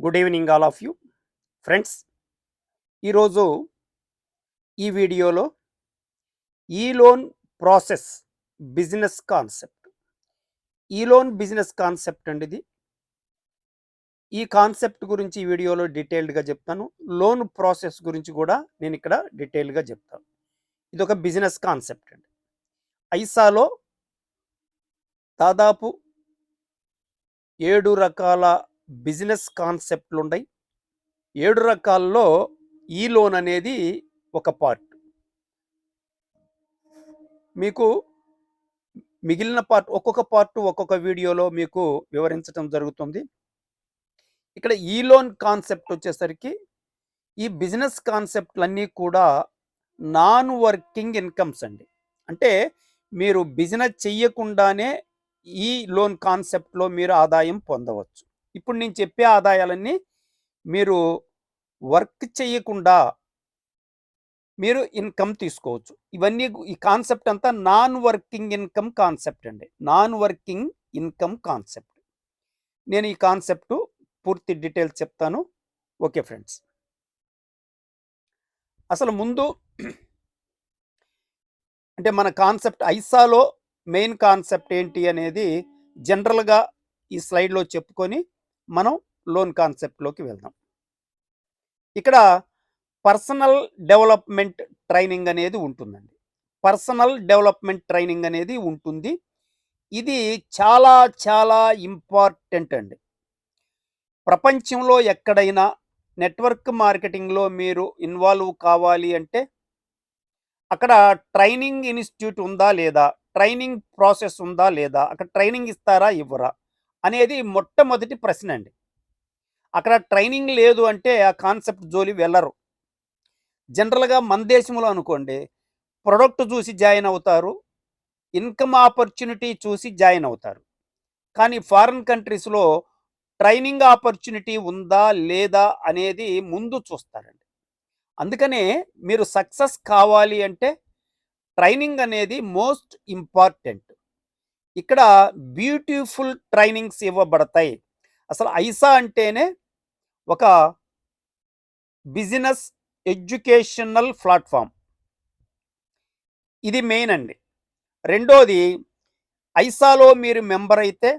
Good evening all of you friends. ఈరోజు ఈ వీడియోలో ఈ loan process business concept business concept అండి. ఈ కాన్సెప్ట్ గురించి ఈ వీడియోలో డీటెయిల్డ్గా చెప్తాను. లోన్ ప్రాసెస్ గురించి కూడా నేను ఇక్కడ డీటెయిల్గా చెప్తాను. ఇది ఒక బిజినెస్ కాన్సెప్ట్ అండి. ఐసాలో దాదాపు 7 రకాల బిజినెస్ కాన్సెప్ట్లు ఉన్నాయి. 7 రకాల్లో ఈ లోన్ అనేది ఒక పార్ట్. మీకు మిగిలిన పార్ట్ ఒక్కొక్క వీడియోలో మీకు వివరించడం జరుగుతుంది. ఇక్కడ ఈ లోన్ కాన్సెప్ట్ వచ్చేసరికి ఈ బిజినెస్ కాన్సెప్ట్లన్నీ కూడా నాన్ వర్కింగ్ ఇన్కమ్స్ అండి. అంటే మీరు బిజినెస్ చెయ్యకుండానే ఈ లోన్ కాన్సెప్ట్లో మీరు ఆదాయం పొందవచ్చు. ఇప్పుడు నేను చెప్పే ఆదాయాలన్నీ మీరు వర్క్ చేయకుండా మీరు ఇన్కమ్ తీసుకోవచ్చు. ఇవన్నీ ఈ కాన్సెప్ట్ అంతా నాన్ వర్కింగ్ ఇన్కమ్ కాన్సెప్ట్ అండి. Non working income concept. నేను ఈ కాన్సెప్ట్ పూర్తి డీటెయిల్స్ చెప్తాను. ఓకే ఫ్రెండ్స్, అసలు ముందు అంటే మన కాన్సెప్ట్ ఐసాలో మెయిన్ కాన్సెప్ట్ ఏంటి అనేది జనరల్గా ఈ స్లైడ్లో చెప్పుకొని మనం లోన్ కాన్సెప్ట్లోకి వెళ్దాం. ఇక్కడ పర్సనల్ డెవలప్మెంట్ ట్రైనింగ్ అనేది ఉంటుందండి. పర్సనల్ డెవలప్మెంట్ ట్రైనింగ్ అనేది ఉంటుంది. ఇది చాలా చాలా ఇంపార్టెంట్ అండి. ప్రపంచంలో ఎక్కడైనా నెట్వర్క్ మార్కెటింగ్లో మీరు ఇన్వాల్వ్ కావాలి అంటే అక్కడ ట్రైనింగ్ ఇన్స్టిట్యూట్ ఉందా లేదా, ట్రైనింగ్ ప్రాసెస్ ఉందా లేదా, అక్కడ ట్రైనింగ్ ఇస్తారా ఇవ్వరా అనేది మొట్టమొదటి ప్రశ్న అండి. అక్కడ ట్రైనింగ్ లేదు అంటే ఆ కాన్సెప్ట్ జోలి వెళ్ళరు. జనరల్గా మన దేశంలో అనుకోండి, ప్రొడక్ట్ చూసి జాయిన్ అవుతారు, ఇన్కమ్ ఆపర్చునిటీ చూసి జాయిన్ అవుతారు. కానీ ఫారిన్ కంట్రీస్లో ట్రైనింగ్ ఆపర్చునిటీ ఉందా లేదా అనేది ముందు చూస్తారండి. అందుకనే మీరు సక్సెస్ కావాలి అంటే ట్రైనింగ్ అనేది మోస్ట్ ఇంపార్టెంట్. ఇక్కడ బ్యూటిఫుల్ ట్రైనింగ్స్ ఇవ్వబడతాయి. అసలు ఐసా అంటేనే ఒక బిజినెస్ ఎడ్యుకేషనల్ ప్లాట్ఫామ్. ఇది మెయిన్ అండి. రెండోది, ఐసాలో మీరు మెంబర్ అయితే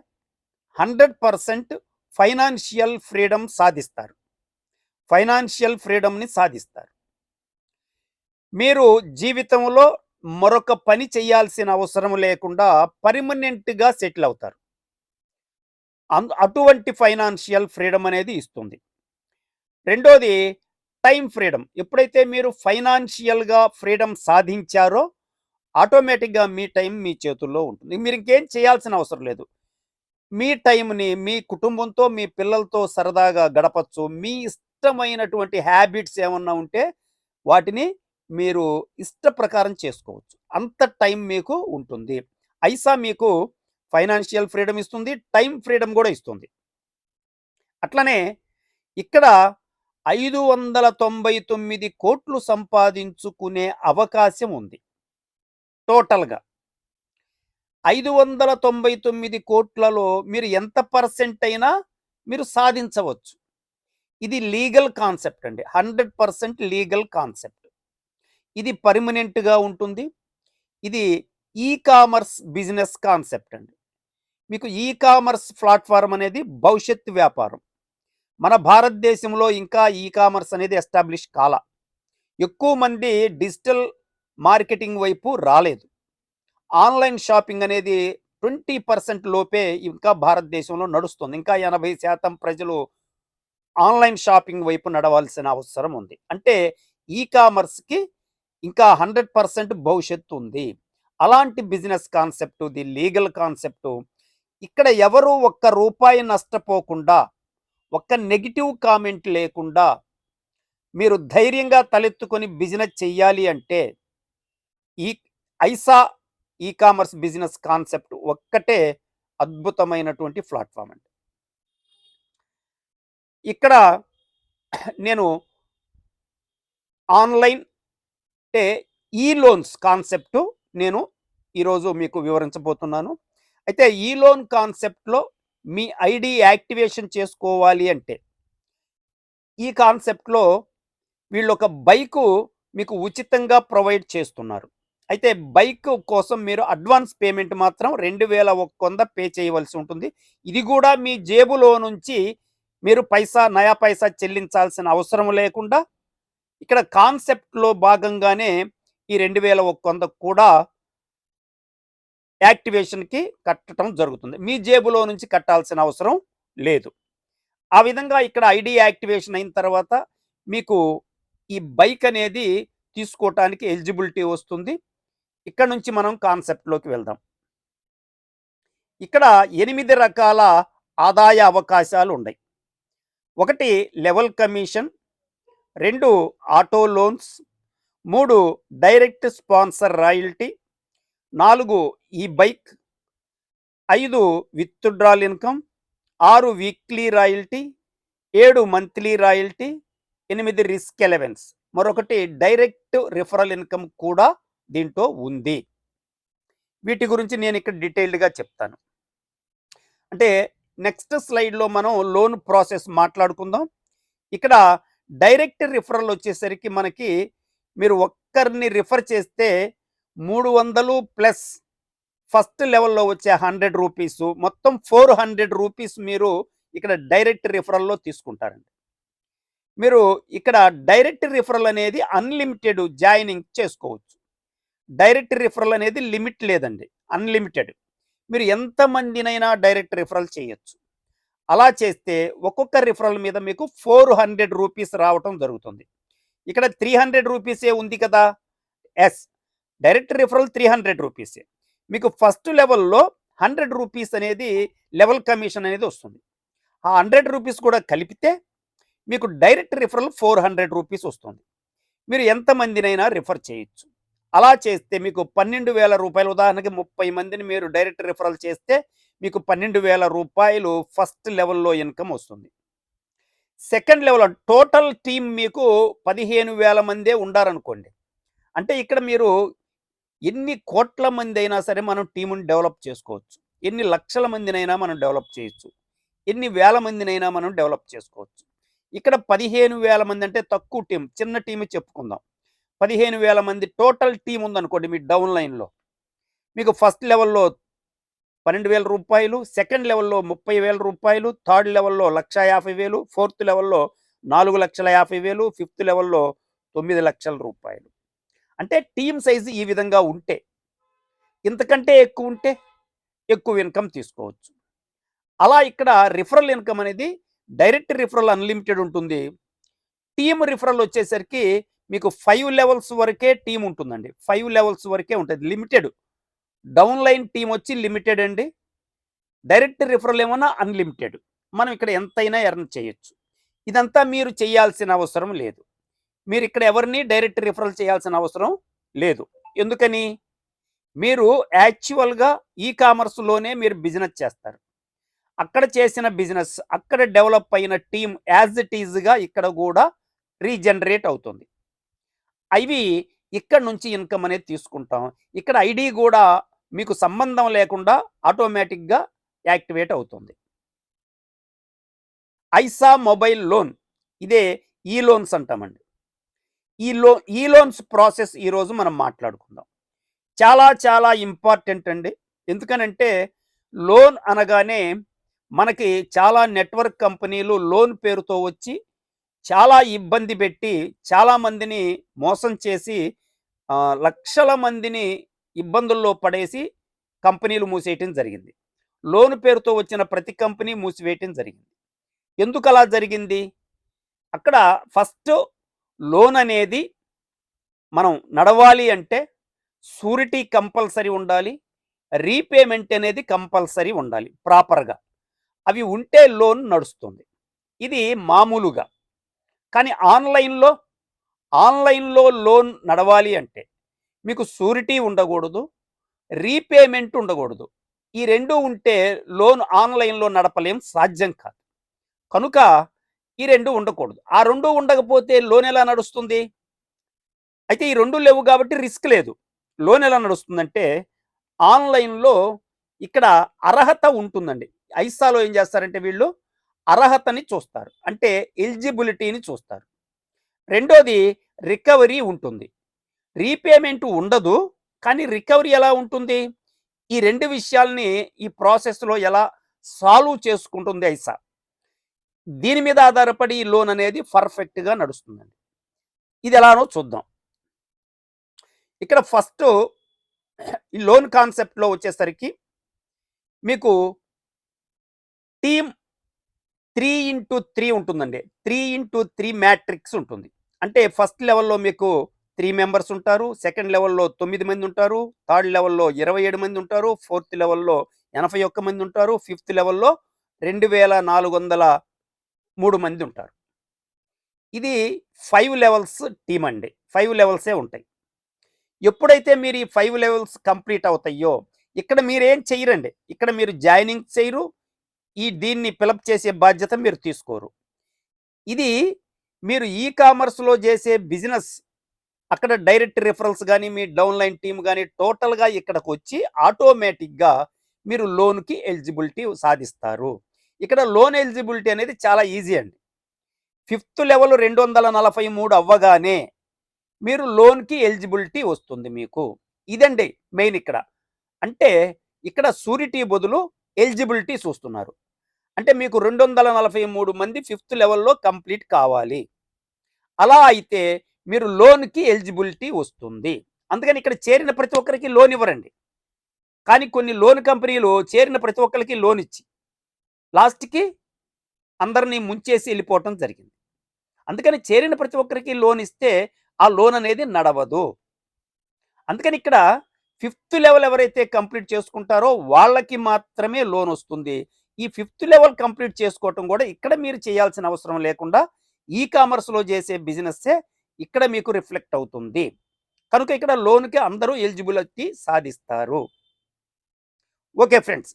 100% ఫైనాన్షియల్ ఫ్రీడమ్ సాధిస్తారు. ఫైనాన్షియల్ ఫ్రీడమ్ని సాధిస్తారు. మీరు జీవితంలో మరొక పని చేయాల్సిన అవసరం లేకుండా పర్మనెంట్గా సెటిల్ అవుతారు. అటువంటి ఫైనాన్షియల్ ఫ్రీడమ్ అనేది ఇస్తుంది. రెండోది, టైం ఫ్రీడమ్. ఎప్పుడైతే మీరు ఫైనాన్షియల్గా ఫ్రీడమ్ సాధించారో ఆటోమేటిక్గా మీ టైం మీ చేతుల్లో ఉంటుంది. మీరు ఇంకేం చేయాల్సిన అవసరం లేదు. మీ టైంని మీ కుటుంబంతో, మీ పిల్లలతో సరదాగా గడపచ్చు. మీ ఇష్టమైనటువంటి హ్యాబిట్స్ ఏమన్నా ఉంటే వాటిని మీరు ఇష్ట ప్రకారం చేసుకోవచ్చు. అంత టైం మీకు ఉంటుంది. ఐసా మీకు ఫైనాన్షియల్ ఫ్రీడమ్ ఇస్తుంది, టైం ఫ్రీడమ్ కూడా ఇస్తుంది. అట్లనే ఇక్కడ 599 కోట్లు సంపాదించుకునే అవకాశం ఉంది. టోటల్గా 599 కోట్లలో మీరు ఎంత పర్సెంట్ అయినా మీరు సాధించవచ్చు. ఇది లీగల్ కాన్సెప్ట్ అండి. 100% లీగల్ కాన్సెప్ట్. ఇది పర్మనెంట్గా ఉంటుంది. ఇది ఈ కామర్స్ బిజినెస్ కాన్సెప్ట్ అండి. మీకు ఈ కామర్స్ ప్లాట్ఫామ్ అనేది భవిష్యత్తు వ్యాపారం. మన భారతదేశంలో ఇంకా ఈ కామర్స్ అనేది ఎస్టాబ్లిష్ కాల. ఎక్కువ మంది డిజిటల్ మార్కెటింగ్ వైపు రాలేదు. ఆన్లైన్ షాపింగ్ అనేది 20% లోపే ఇంకా భారతదేశంలో నడుస్తుంది. ఇంకా 80% ప్రజలు ఆన్లైన్ షాపింగ్ వైపు నడవాల్సిన అవసరం ఉంది. అంటే ఈ కామర్స్కి ఇంకా 100% భవిష్యత్తు ఉంది. అలాంటి business concept, the legal concept. ఇక్కడ ఎవరు ఒక్క రూపాయి నష్టపోకుండా, ఒక్క నెగిటివ్ కామెంట్ లేకుండా మీరు ధైర్యంగా తలెత్తుకొని బిజినెస్ చెయ్యాలి అంటే ఈ ఐసా ఈ కామర్స్ బిజినెస్ కాన్సెప్ట్ ఒక్కటే అద్భుతమైనటువంటి ప్లాట్ఫామ్ అండి. ఇక్కడ నేను ఆన్లైన్ అంటే ఈ లోన్స్ కాన్సెప్ట్ నేను ఈరోజు మీకు వివరించబోతున్నాను. అయితే ఈ లోన్ కాన్సెప్ట్లో మీ ఐడి యాక్టివేషన్ చేసుకోవాలి అంటే ఈ కాన్సెప్ట్‌లో వీళ్ళొక బైకు మీకు ఉచితంగా ప్రొవైడ్ చేస్తున్నారు. అయితే బైక్ కోసం మీరు అడ్వాన్స్ పేమెంట్ మాత్రం 2100 పే చేయవలసి ఉంటుంది. ఇది గూడా మీ జేబులో నుంచి మీరు నయా పైసా చెల్లించాల్సిన అవసరం లేకుండా ఇక్కడ కాన్సెప్ట్‌లో భాగంగానే ఈ 2100 కూడా యాక్టివేషన్‌కి కట్టటం జరుగుతుంది. మీ జేబులో నుంచి కట్టాల్సిన అవసరం లేదు. ఆ విధంగా ఇక్కడ ఐడీ యాక్టివేషన్ అయిన తర్వాత మీకు ఈ బైక్ అనేది తీసుకోవటానికి ఎలిజిబిలిటీ వస్తుంది. ఇక్కడ నుంచి మనం కాన్సెప్ట్‌లోకి వెళ్దాం. ఇక్కడ 8 రకాల ఆదాయ అవకాశాలు ఉన్నాయి. 1 level commission, 2 auto loans, 3 direct sponsor royalty, 4 ఈ bike, 5 withdrawal income, 6 weekly royalty, 7 monthly royalty, 8 risk allowance. మరొకటి డైరెక్ట్ రిఫరల్ ఇన్‌కమ్ కూడా దీంట్లో ఉంది. వీటి గురించి నేను ఇక్కడ డీటెయిల్డ్‌గా చెప్తాను. అంటే నెక్స్ట్ స్లైడ్‌లో మనం లోన్ ప్రాసెస్ మాట్లాడుకుందాం. ఇక్కడ డైరెక్ట్ రిఫరల్ వచ్చేసరికి మనకి మీరు ఒక్కరిని రిఫర్ చేస్తే 300 ప్లస్ ఫస్ట్ లెవెల్‌లో వచ్చే రూ. 100 మొత్తం రూ. 400 మీరు ఇక్కడ డైరెక్ట్ రిఫరల్‌లో తీసుకుంటారండి. మీరు ఇక్కడ డైరెక్ట్ రిఫరల్ అనేది అన్‌లిమిటెడ్ జాయినింగ్ చేసుకోవచ్చు. డైరెక్ట్ రిఫరల్ అనేది లిమిట్ లేదండి. అన్‌లిమిటెడ్. మీరు ఎంతమందినైనా డైరెక్ట్ రిఫరల్ చేయొచ్చు. అలా చేస్తే ఒక్కొక్క రిఫరల్ మీద మీకు రూ. 400 రావటం జరుగుతుంది. ఇక్కడ రూ. 300 ఉంది కదా! యెస్. డైరెక్ట్ రిఫరల్ రూ. 300. మీకు ఫస్ట్ లెవెల్‌లో రూ. 100 అనేది లెవెల్ కమిషన్ అనేది వస్తుంది. ఆ రూ. 100 కూడా కలిపితే మీకు డైరెక్ట్ రిఫరల్ రూ. 400 వస్తుంది. మీరు ఎంతమందినైనా రిఫర్ చేయొచ్చు. అలా చేస్తే మీకు రూ. 12,000 ఉదాహరణకి 30 మందిని మీరు డైరెక్ట్ రిఫరల్ చేస్తే మీకు రూ. 12,000 ఫస్ట్ లెవెల్‌లో ఇన్‌కమ్ వస్తుంది. సెకండ్ లెవెల్ టోటల్ టీమ్ మీకు 15,000 మందే ఉండారనుకోండి. అంటే ఇక్కడ మీరు ఎన్ని కోట్ల మంది అయినా సరే మనం టీముని డెవలప్ చేసుకోవచ్చు. ఎన్ని లక్షల మందినైనా మనం డెవలప్ చేయొచ్చు. ఎన్ని వేల మందినైనా మనం డెవలప్ చేసుకోవచ్చు. ఇక్కడ 15,000 మంది అంటే తక్కువ టీం, చిన్న టీమే చెప్పుకుందాం. 15,000 మంది టోటల్ టీమ్ ఉందనుకోండి మీ డౌన్ లైన్‌లో. మీకు ఫస్ట్ లెవెల్‌లో రూ. 12,000, సెకండ్ లెవెల్‌లో రూ. 30,000, థర్డ్ లెవెల్‌లో 1,50,000, ఫోర్త్ లెవెల్‌లో 4,50,000, ఫిఫ్త్ లెవెల్‌లో రూ. 9,00,000. అంటే టీమ్ సైజ్ ఈ విధంగా ఉంటే, ఇంతకంటే ఎక్కువ ఉంటే ఎక్కువ ఇన్‌కమ్ తీసుకోవచ్చు. అలా ఇక్కడ రిఫరల్ ఇన్‌కమ్ అనేది డైరెక్ట్ రిఫరల్ అన్‌లిమిటెడ్ ఉంటుంది. టీమ్ రిఫరల్ వచ్చేసరికి మీకు 5 లెవెల్స్ వరకే టీమ్ ఉంటుందండి. 5 లెవెల్స్ వరకే ఉంటుంది. లిమిటెడ్. డౌన్ లైన్ టీమ్ వచ్చి లిమిటెడ్ అండి. డైరెక్ట్ రిఫరల్ ఏమన్నా అన్‌లిమిటెడ్. మనం ఇక్కడ ఎంతైనా ఎర్న్ చేయొచ్చు. ఇదంతా మీరు చేయాల్సిన అవసరం లేదు. మీరు ఇక్కడ ఎవరిని డైరెక్ట్ రిఫరల్ చేయాల్సిన అవసరం లేదు. ఎందుకని? మీరు యాక్చువల్‌గా ఈ కామర్స్‌లోనే మీరు బిజినెస్ చేస్తారు. అక్కడ చేసిన బిజినెస్, అక్కడ డెవలప్ అయిన టీమ్ యాజ్ ఇట్ ఈజ్‌గా ఇక్కడ గూడా రీజనరేట్ అవుతుంది. అవి ఇక్కడ నుంచి ఇన్‌కమ్ అనేది తీసుకుంటాం. ఇక్కడ ఐడీ గూడా మీకు సంబంధం లేకుండా ఆటోమేటిక్‌గా యాక్టివేట్ అవుతుంది. ఐసా మొబైల్ లోన్. ఇదే ఈ లోన్స్ అంటామండి. ఈ లోన్స్ ప్రాసెస్ ఈరోజు మనం మాట్లాడుకుందాం. చాలా చాలా ఇంపార్టెంట్ అండి. ఎందుకనంటే లోన్ అనగానే మనకి చాలా నెట్వర్క్ కంపెనీలు లోన్ పేరుతో వచ్చి చాలా ఇబ్బంది పెట్టి చాలామందిని మోసం చేసి లక్షల మందిని ఇబ్బందుల్లో పడేసి కంపెనీలు మూసేయటం జరిగింది. లోన్ పేరుతో వచ్చిన ప్రతి కంపెనీ మూసివేయటం జరిగింది. ఎందుకు అలా జరిగింది? అక్కడ ఫస్ట్ లోన్ అనేది మనం నడవాలి అంటే షూరిటీ కంపల్సరీ ఉండాలి. రీపేమెంట్ అనేది కంపల్సరీ ఉండాలి ప్రాపర్‌గా. అవి ఉంటే లోన్ నడుస్తుంది. ఇది మామూలుగా. కానీ ఆన్‌లైన్‌లో లోన్ నడవాలి అంటే మీకు షూరిటీ ఉండకూడదు. రీపేమెంట్ ఉండకూడదు. ఈ 2 ఉంటే లోన్ ఆన్‌లైన్‌లో నడపలేం, సాధ్యం కాదు. కనుక ఈ 2 ఉండకూడదు. ఆ 2 ఉండకపోతే లోన్ ఎలా నడుస్తుంది? అయితే ఈ 2 లేవు కాబట్టి రిస్క్ లేదు. లోన్ ఎలా నడుస్తుందంటే ఆన్‌లైన్‌లో ఇక్కడ అర్హత ఉంటుందండి. ఐసాలో ఏం చేస్తారంటే వీళ్ళు అర్హతని చూస్తారు. అంటే ఎలిజిబిలిటీని చూస్తారు. రెండోది రికవరీ ఉంటుంది. రీపేమెంట్ ఉండదు. కానీ రికవరీ ఎలా ఉంటుంది? ఈ 2 విషయాల్ని ఈ ప్రాసెస్‌లో ఎలా సాల్వ్ చేసుకుంటుంది ఐసా. దీని మీద ఆధారపడి ఈ లోన్ అనేది పర్ఫెక్ట్‌గా నడుస్తుందండి. ఇది ఎలానో చూద్దాం. ఇక్కడ ఫస్టు ఈ లోన్ కాన్సెప్ట్‌లో వచ్చేసరికి మీకు టీమ్ 3x3 ఉంటుందండి. 3x3 మ్యాట్రిక్స్ ఉంటుంది. అంటే ఫస్ట్ లెవెల్‌లో మీకు 3 మెంబర్స్ ఉంటారు. సెకండ్ లెవెల్‌లో 9 మంది ఉంటారు. థర్డ్ లెవెల్‌లో 27 మంది ఉంటారు. ఫోర్త్ లెవెల్‌లో 81 మంది ఉంటారు. ఫిఫ్త్ లెవెల్‌లో 2403 మంది ఉంటారు. ఇది 5 లెవెల్స్ టీమ్ అండి. 5 లెవెల్సే ఉంటాయి. ఎప్పుడైతే మీరు ఈ 5 లెవెల్స్ కంప్లీట్ అవుతాయో, ఇక్కడ మీరేం చెయ్యరండి. ఇక్కడ మీరు జాయినింగ్ చేయరు. దీన్ని ఫిలప్ చేసే బాధ్యత మీరు తీసుకోరు. ఇది మీరు కామర్స్‌లో చేసే బిజినెస్ అక్కడ డైరెక్ట్ రిఫరల్స్ గాని, మీ డౌన్‌లైన్ టీమ్ గాని టోటల్‌గా ఇక్కడికొచ్చి ఆటోమేటిక్‌గా మీరు లోన్‌కి ఎలిజిబిలిటీ సాధిస్తారు. ఇక్కడ లోన్ ఎలిజిబిలిటీ అనేది చాలా ఈజీ అండి. ఫిఫ్త్ లెవెల్ 243 అవ్వగానే మీరు లోన్‌కి ఎలిజిబిలిటీ వస్తుంది మీకు. ఇదండి మెయిన్ ఇక్కడ. అంటే ఇక్కడ షూరిటీ బదులు ఎలిజిబిలిటీ చూస్తున్నారు. అంటే మీకు 243 మంది ఫిఫ్త్ లెవెల్‌లో కంప్లీట్ కావాలి. అలా అయితే మీరు లోన్‌కి ఎలిజిబిలిటీ వస్తుంది. అందుకని ఇక్కడ చేరిన ప్రతి ఒక్కరికి లోన్ ఇవ్వరండి. కానీ కొన్ని లోన్ కంపెనీలు చేరిన ప్రతి ఒక్కరికి లోన్ ఇచ్చి లాస్ట్‌కి అందరిని ముంచేసి వెళ్ళిపోవటం జరిగింది. అందుకని చేరిన ప్రతి ఒక్కరికి లోన్ ఇస్తే ఆ లోన్ అనేది నడవదు. అందుకని ఇక్కడ ఫిఫ్త్ లెవెల్ ఎవరైతే కంప్లీట్ చేసుకుంటారో వాళ్ళకి మాత్రమే లోన్ వస్తుంది. ఈ ఫిఫ్త్ లెవెల్ కంప్లీట్ చేసుకోవటం కూడా ఇక్కడ మీరు చేయాల్సిన అవసరం లేకుండా కామర్స్‌లో చేసే బిజినెస్సే ఇక్కడ మీకు రిఫ్లెక్ట్ అవుతుంది. కనుక ఇక్కడ లోన్‌కి అందరూ ఎలిజిబిలిటీ సాధిస్తారు. Okay friends.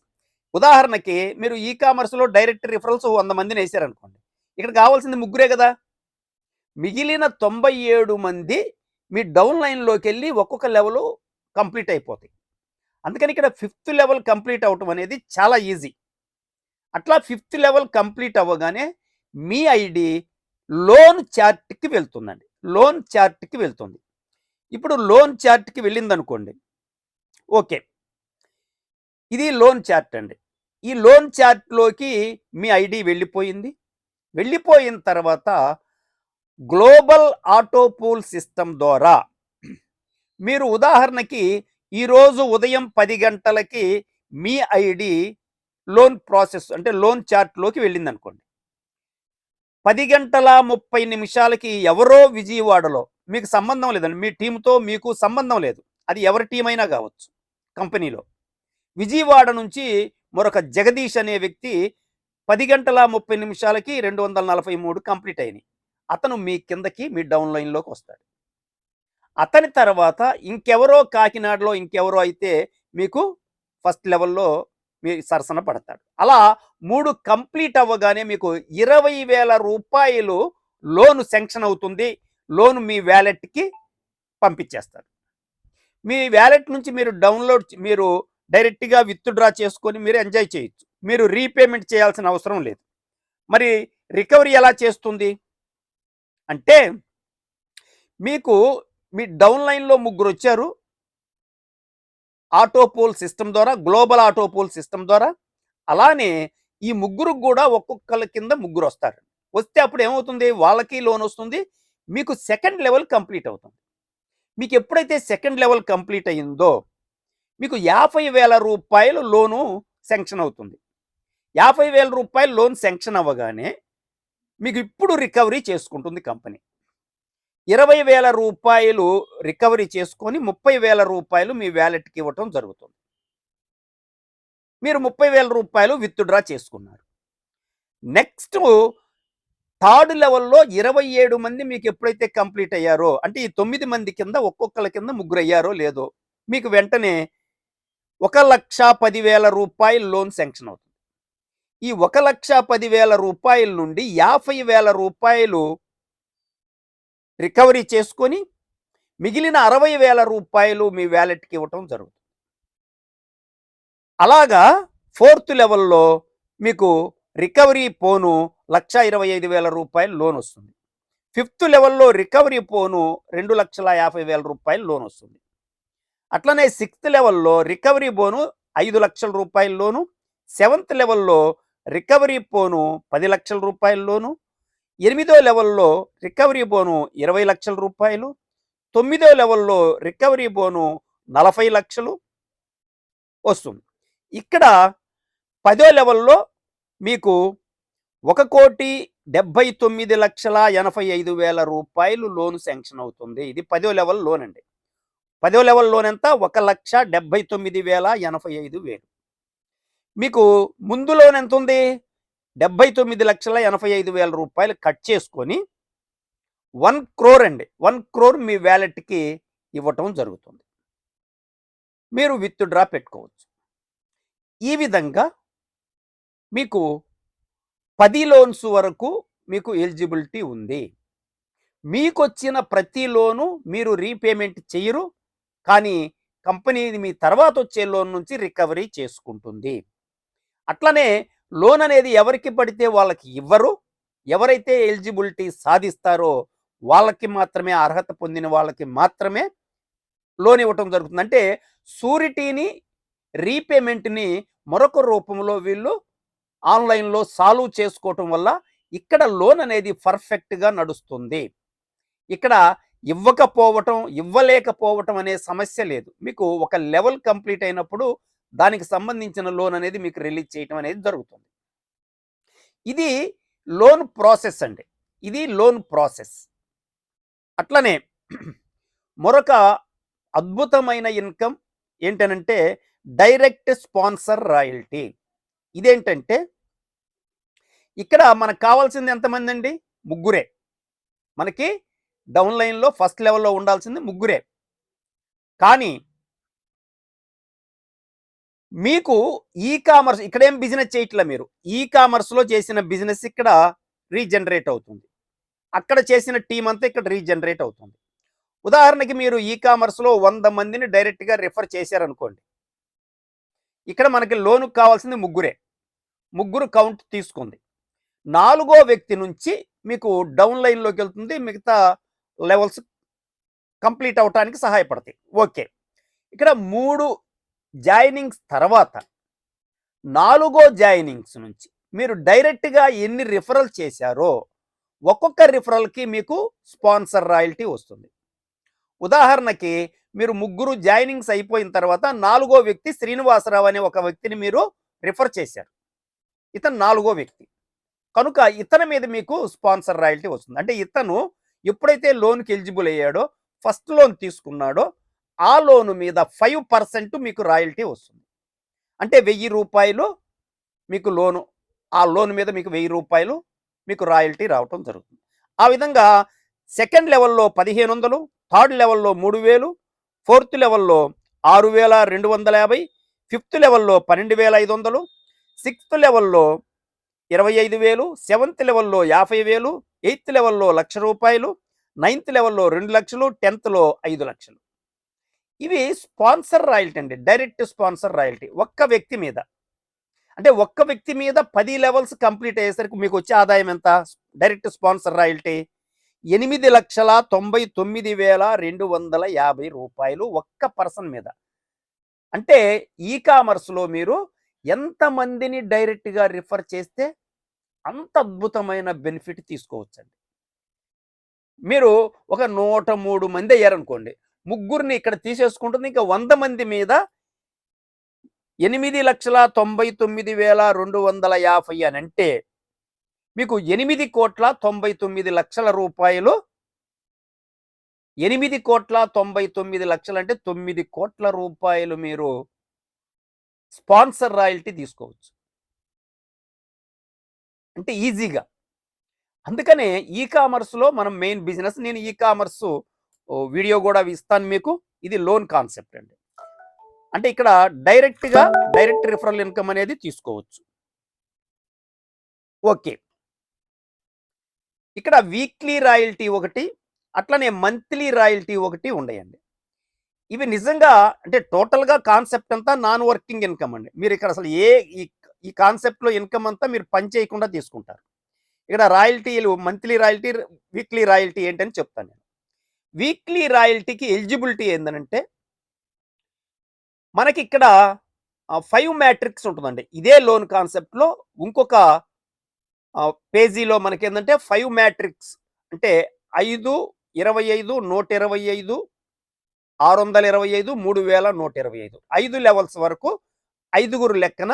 ఉదాహరణకి మీరు కామర్స్‌లో డైరెక్ట్ రిఫరల్స్ 100 మందిని వేసారనుకోండి. ఇక్కడ కావాల్సింది ముగ్గురే కదా! మిగిలిన 97 మంది మీ డౌన్ లైన్‌లోకెళ్ళి ఒక్కొక్క లెవెలు కంప్లీట్ అయిపోతాయి. అందుకని ఇక్కడ ఫిఫ్త్ లెవెల్ కంప్లీట్ అవ్వటం అనేది చాలా ఈజీ. అట్లా ఫిఫ్త్ లెవెల్ కంప్లీట్ అవ్వగానే మీ ఐడి లోన్ చార్ట్‌కి వెళ్తుందండి. లోన్ చార్ట్‌కి వెళ్తుంది. ఇప్పుడు లోన్ చార్ట్‌కి వెళ్ళిందనుకోండి. ఓకే. ఇది లోన్ చార్ట్ అండి. ఈ లోన్ చార్ట్‌లోకి మీ ఐడి వెళ్ళిపోయింది. వెళ్ళిపోయిన తర్వాత గ్లోబల్ ఆటో పూల్ సిస్టమ్ ద్వారా మీరు ఉదాహరణకి ఈరోజు ఉదయం 10 గంటలకి మీ ఐడి లోన్ ప్రాసెస్ అంటే లోన్ చార్ట్‌లోకి వెళ్ళిందనుకోండి. 10 గంటల 30 నిమిషాలకి ఎవరో విజయవాడలో మీకు సంబంధం లేదండి. మీ టీమ్‌తో మీకు సంబంధం లేదు. అది ఎవరి టీమ్ అయినా కావచ్చు కంపెనీలో. విజయవాడ నుంచి మరొక జగదీష్ అనే వ్యక్తి 10 గంటల 30 నిమిషాలకి 243 కంప్లీట్ అయినాయి. అతను మీ కిందకి మీ డౌన్ లైన్‌లోకి వస్తాడు. అతని తర్వాత ఇంకెవరో కాకినాడలో ఇంకెవరో అయితే మీకు ఫస్ట్ లెవెల్‌లో మీ సరసన పడతాడు. అలా 3 కంప్లీట్ అవ్వగానే మీకు రూ. 20,000 లోన్ శాంక్షన్ అవుతుంది. లోన్ మీ వాలెట్‌కి పంపించేస్తారు. మీ వాలెట్ నుంచి మీరు డైరెక్ట్‌గా విత్‌డ్రా చేసుకొని మీరు ఎంజాయ్ చేయొచ్చు. మీరు రీపేమెంట్ చేయాల్సిన అవసరం లేదు. మరి రికవరీ ఎలా చేస్తుంది? అంటే మీకు మీ డౌన్ లైన్‌లో ముగ్గురొచ్చారు. ఆటో పూల్ సిస్టమ్ ద్వారా, గ్లోబల్ ఆటో పూల్ సిస్టమ్ ద్వారా. అలానే ఈ ముగ్గురికి కూడా ఒక్కొక్కళ్ళ కింద ముగ్గురొస్తారు. వస్తే అప్పుడు ఏమవుతుంది? వాళ్ళకి లోన్ వస్తుంది. మీకు సెకండ్ లెవెల్ కంప్లీట్ అవుతుంది. మీకు ఎప్పుడైతే సెకండ్ లెవెల్ కంప్లీట్ అయిందో మీకు రూ. 50,000 లోను శాంక్షన్ అవుతుంది. రూ. 50,000 లోన్ శాంక్షన్ అవ్వగానే మీకు ఇప్పుడు రికవరీ చేసుకుంటుంది కంపెనీ. రూ. 20,000 రికవరీ చేసుకొని రూ. 30,000 మీ వాలెట్‌కి ఇవ్వటం జరుగుతుంది. మీరు రూ. 30,000 విత్‌డ్రా చేసుకున్నారు. నెక్స్ట్ థర్డ్ లెవెల్‌లో 27 మంది మీకు ఎప్పుడైతే కంప్లీట్ అయ్యారో అంటే ఈ 9 మంది కింద ఒక్కొక్కళ్ళ కింద ముగ్గురు అయ్యారో లేదో మీకు వెంటనే రూ. 1,10,000 లోన్ శాంక్షన్ అవుతుంది. ఈ రూ. 1,10,000 నుండి రూ. 50,000 రికవరీ చేసుకొని మిగిలిన రూ. 60,000 మీ వాలెట్‌కి ఇవ్వటం జరుగుతుంది. అలాగా ఫోర్త్ లెవెల్‌లో మీకు రికవరీ పోను 1,25,000 రూపాయలు లోన్ వస్తుంది. ఫిఫ్త్ లెవెల్‌లో రికవరీ పోను 2,50,000 రూపాయలు లోన్ వస్తుంది. అట్లనే సిక్స్త్ లెవెల్‌లో రికవరీ బోను 5,00,000 రూపాయల లోను, సెవెంత్ లెవెల్‌లో రికవరీ పోను 10,00,000 రూపాయల లోను, ఎనిమిదో లెవెల్‌లో రికవరీ బోను 20,00,000 రూపాయలు, తొమ్మిదో లెవెల్‌లో రికవరీ బోను 40,00,000 వస్తుంది. ఇక్కడ పదో లెవెల్‌లో మీకు 1,79,85,000 రూపాయలు లోన్ శాంక్షన్ అవుతుంది. ఇది పదో లెవెల్ లోన్ అండి. పదో లెవెల్ లోన్ ఎంత? 1,79,85,000. మీకు ముందు లోన్ ఎంత ఉంది? 79,85,000 రూపాయలు కట్ చేసుకొని 1 crore అండి. 1 crore మీ వ్యాలెట్‌కి ఇవ్వటం జరుగుతుంది. మీరు విత్‌డ్రా పెట్టుకోవచ్చు. ఈ విధంగా మీకు 10 లోన్స్ వరకు మీకు ఎలిజిబిలిటీ ఉంది. మీకొచ్చిన ప్రతి లోను మీరు రీపేమెంట్ చెయ్యరు. కానీ కంపెనీ మీ తర్వాత వచ్చే లోన్ నుంచి రికవరీ చేసుకుంటుంది. అట్లనే లోన్ అనేది ఎవరికి పడితే వాళ్ళకి ఇవ్వరు. ఎవరైతే ఎలిజిబిలిటీ సాధిస్తారో వాళ్ళకి మాత్రమే, అర్హత పొందిన వాళ్ళకి మాత్రమే లోన్ ఇవ్వటం జరుగుతుంది. అంటే షూరిటీని, రీపేమెంట్‌ని మరొక రూపంలో వీళ్ళు ఆన్‌లైన్‌లో సాల్వ్ చేసుకోవటం వల్ల ఇక్కడ లోన్ అనేది పర్ఫెక్ట్‌గా నడుస్తుంది. ఇక్కడ ఇవ్వకపోవటం, ఇవ్వలేకపోవటం అనే సమస్య లేదు. మీకు ఒక లెవెల్ కంప్లీట్ అయినప్పుడు దానికి సంబంధించిన లోన్ అనేది మీకు రిలీజ్ చేయటం అనేది జరుగుతుంది. ఇది లోన్ ప్రాసెస్ అండి. ఇది లోన్ ప్రాసెస్. అట్లనే మరొక అద్భుతమైన ఇన్కమ్ ఏంటనంటే డైరెక్ట్ స్పాన్సర్ రాయల్టీ. ఇదేంటంటే ఇక్కడ మనకు కావాల్సింది ఎంతమంది అండి? ముగ్గురే. మనకి డౌన్ లైన్‌లో ఫస్ట్ లెవెల్‌లో ఉండాల్సింది ముగ్గురే. కానీ మీకు కామర్స్ ఇక్కడేం బిజినెస్ చేయట్లే మీరు. కామర్స్‌లో చేసిన బిజినెస్ ఇక్కడ రీజనరేట్ అవుతుంది. అక్కడ చేసిన టీమ్ అంతా ఇక్కడ రీజనరేట్ అవుతుంది. ఉదాహరణకి మీరు కామర్స్‌లో 100 మందిని డైరెక్ట్‌గా రిఫర్ చేశారనుకోండి. ఇక్కడ మనకి లోన్‌కి కావాల్సింది ముగ్గురే. ముగ్గురు కౌంట్ తీసుకుంది. నాలుగో వ్యక్తి నుంచి మీకు డౌన్ లైన్‌లోకి వెళ్తుంది. మిగతా లెవెల్స్ కంప్లీట్ అవ్వటానికి సహాయపడతాయి. ఓకే. ఇక్కడ 3 జాయినింగ్స్ తర్వాత నాలుగో జాయినింగ్స్ నుంచి మీరు డైరెక్ట్‌గా ఎన్ని రిఫరల్ చేశారో ఒక్కొక్క రిఫరల్‌కి మీకు స్పాన్సర్ రాయల్టీ వస్తుంది. ఉదాహరణకి మీరు ముగ్గురు జాయినింగ్స్ అయిపోయిన తర్వాత నాలుగో వ్యక్తి శ్రీనివాసరావు అనే ఒక వ్యక్తిని మీరు రిఫర్ చేశారు. ఇతను నాలుగో వ్యక్తి. కనుక ఇతని మీద మీకు స్పాన్సర్ రాయల్టీ వస్తుంది. అంటే ఇతను ఎప్పుడైతే లోన్‌కి ఎలిజిబుల్ అయ్యాడో, ఫస్ట్ లోన్ తీసుకున్నాడో ఆ లోన్ మీద 5% మీకు రాయల్టీ వస్తుంది. అంటే ₹1000 మీకు లోను. ఆ లోన్ మీద మీకు ₹1000 మీకు రాయల్టీ రావటం జరుగుతుంది. ఆ విధంగా సెకండ్ లెవెల్‌లో 1,500, థర్డ్ లెవెల్‌లో 3,000, ఫోర్త్ లెవెల్‌లో 6,250, ఫిఫ్త్ లెవెల్‌లో 12,500, సిక్స్త్ లెవెల్‌లో 25,000, సెవెంత్ లెవెల్‌లో 50,000, ఎయిత్ లెవెల్‌లో ₹1,00,000, నైన్త్ లెవెల్‌లో 2,00,000, 10థ్‌లో 5,00,000. ఇవి స్పాన్సర్ రాయల్టీ అండి. డైరెక్ట్ స్పాన్సర్ రాయల్టీ ఒక్క వ్యక్తి మీద. అంటే ఒక్క వ్యక్తి మీద 10 లెవెల్స్ కంప్లీట్ అయ్యేసరికి మీకు వచ్చే ఆదాయం ఎంత? డైరెక్ట్ స్పాన్సర్ రాయల్టీ ₹8,99,250 ఒక్క పర్సన్ మీద. అంటే కామర్స్‌లో మీరు ఎంతమందిని డైరెక్ట్‌గా రిఫర్ చేస్తే అంత అద్భుతమైన బెనిఫిట్ తీసుకోవచ్చండి. మీరు ఒక 103 మంది అయ్యారనుకోండి. ముగ్గురిని ఇక్కడ తీసేసుకుంటుంది. ఇంకా 100 మంది మీద 8,99,250 అని అంటే మీకు 8,99,00,000 రూపాయలు. 8,99,00,000 అంటే 9 కోట్ల రూపాయలు మీరు స్పాన్సర్ రాయల్టీ తీసుకోవచ్చు. అంటే ఈజీగా. అందుకనే కామర్స్‌లో మనం మెయిన్ బిజినెస్. నేను కామర్స్ వీడియో కూడా ఇస్తాను మీకు. ఇది లోన్ కాన్సెప్ట్ అండి. అంటే ఇక్కడ డైరెక్ట్ రిఫరల్ ఇన్కమ్ అనేది తీసుకోవచ్చు. ఓకే. ఇక్కడ వీక్లీ రాయల్టీ ఒకటి, అట్లనే మంత్లీ రాయల్టీ ఒకటి ఉండయండి. ఇవి నిజంగా అంటే టోటల్‌గా కాన్సెప్ట్ అంతా నాన్ వర్కింగ్ ఇన్కమ్ అండి. మీరు ఇక్కడ అసలు ఈ కాన్సెప్ట్‌లో ఇన్‌కమ్ అంతా మీరు పని చేయకుండా తీసుకుంటారు. ఇక్కడ రాయల్టీలు మంత్లీ రాయల్టీ, వీక్లీ రాయల్టీ ఏంటని చెప్తాను నేను. వీక్లీ రాయల్టీకి ఎలిజిబిలిటీ ఏందనంటే మనకిక్కడ 5 మ్యాట్రిక్స్ ఉంటుందండి. ఇదే లోన్ కాన్సెప్ట్‌లో ఇంకొక పేజీలో మనకేందంటే 5 మ్యాట్రిక్స్ అంటే 5, 25, 125, 625, 3125 5 లెవెల్స్ వరకు ఐదుగురు లెక్కన